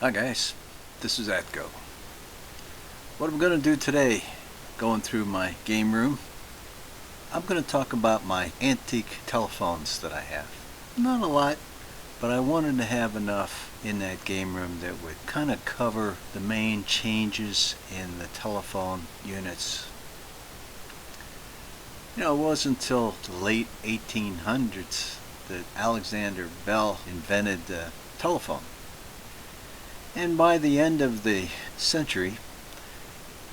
Hi guys, this is Atco. What I'm going to do today, going through my game room, I'm going to talk about my antique telephones that I have. Not a lot, but I wanted to have enough in that game room that would kind of cover the main changes in the telephone units. It wasn't until the late 1800s that Alexander Bell invented the telephone. And by the end of the century,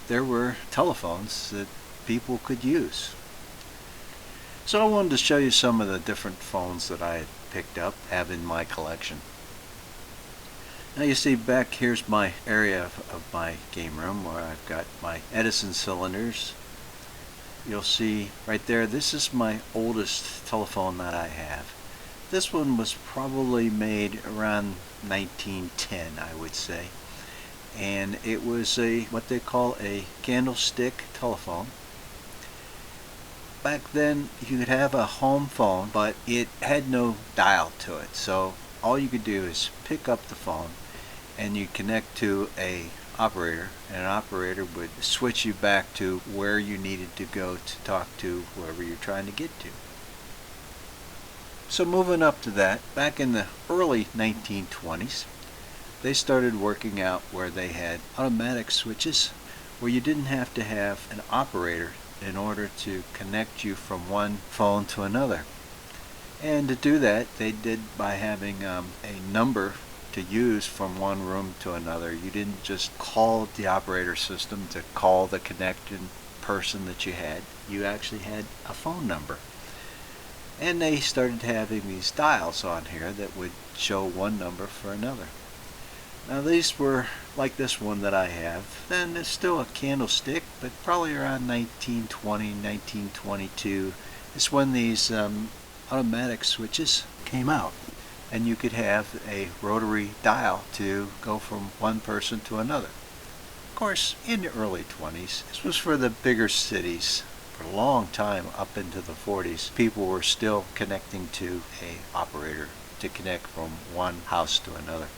there were telephones that people could use. So I wanted to show you some of the different phones that I had picked up, have in my collection. Now you see back here's my area of my game room where I've got my Edison cylinders. You'll see right there, this is my oldest telephone that I have. This one was probably made around 1910, I would say. And it was what they call a candlestick telephone. Back then you could have a home phone, but it had no dial to it. So all you could do is pick up the phone and you connect to a operator, and an operator would switch you back to where you needed to go to talk to whoever you're trying to get to. So moving up to that, back in the early 1920s, they started working out where they had automatic switches where you didn't have to have an operator in order to connect you from one phone to another. And to do that, they did by having a number to use from one room to another. You didn't just call the operator system to call the connected person that you had. You actually had a phone number. And they started having these dials on here that would show one number for another. Now these were like this one that I have. Then it's still a candlestick, but probably around 1920, 1922 is when these automatic switches came out. And you could have a rotary dial to go from one person to another. Of course, in the early 20s, this was for the bigger cities. For a long time, up into the 40s, people were still connecting to an operator to connect from one house to another.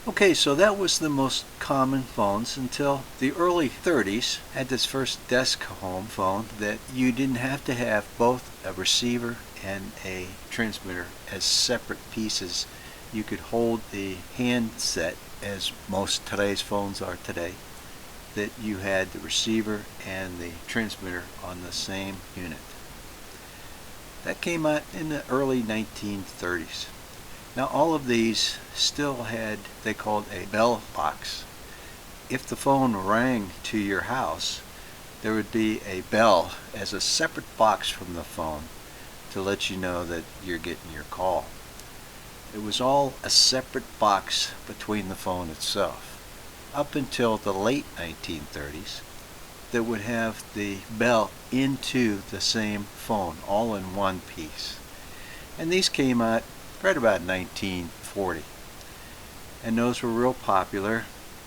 Okay, so that was the most common phones until the early 30s. Had this first desk home phone that you didn't have to have both a receiver and a transmitter as separate pieces. You could hold the handset, as most today's phones are today, that you had the receiver and the transmitter on the same unit. That came out in the early 1930s. Now all of these still had, they called a bell box. If the phone rang to your house, there would be a bell as a separate box from the phone to let you know that you're getting your call. It was all a separate box between the phone itself. Up until the late 1930s, that would have the bell into the same phone, all in one piece. And these came out right about 1940. And those were real popular.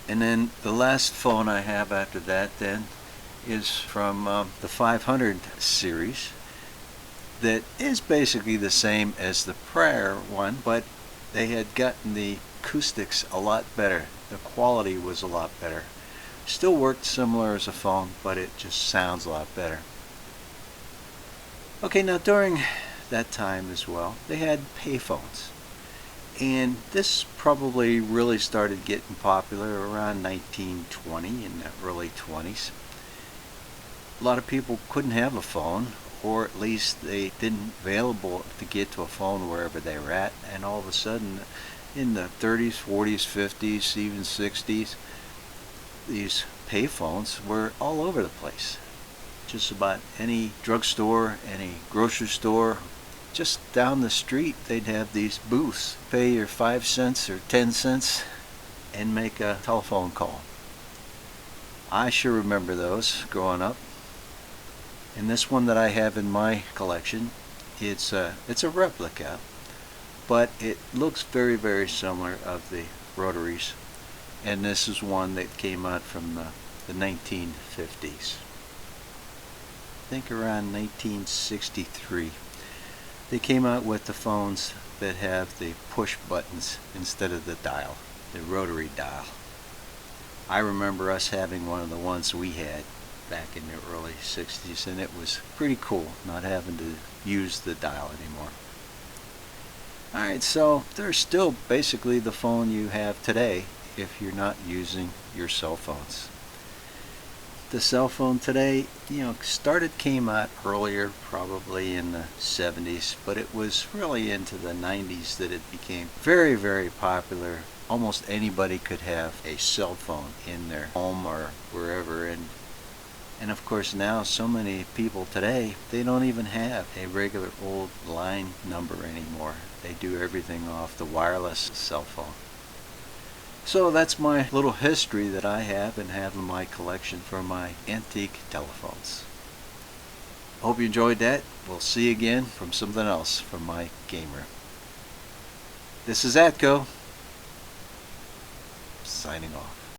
And then the last phone I have after that then is from the 500 series. That is basically the same as the prior one, but they had gotten the acoustics a lot better. The quality was a lot better. Still worked similar as a phone, but it just sounds a lot better. Okay, now during that time as well, they had payphones. And this probably really started getting popular around 1920, in the early 20s. A lot of people couldn't have a phone, or at least they didn't available to get to a phone wherever they were at, and all of a sudden in the 30s, 40s, 50s, even 60s, these payphones were all over the place. Just about any drugstore, any grocery store, just down the street they'd have these booths. Pay your 5 cents or 10 cents and make a telephone call. I sure remember those growing up. And this one that I have in my collection, it's a replica, but it looks very, very similar of the rotaries. And this is one that came out from the 1950s. I think around 1963. They came out with the phones that have the push buttons instead of the dial. the rotary dial. I remember us having one of the ones we had back in the early 60s, and it was pretty cool not having to use the dial anymore. Alright, so they're still basically the phone you have today if you're not using your cell phones. The cell phone today, came out earlier, probably in the 70s, but it was really into the 90s that it became very, very popular. Almost anybody could have a cell phone in their home or wherever, and of course now so many people today, they don't even have a regular old line number anymore. They do everything off the wireless cell phone. So that's my little history that I have and have in my collection for my antique telephones. Hope you enjoyed that. We'll see you again from something else from my game room. This is Atco, signing off.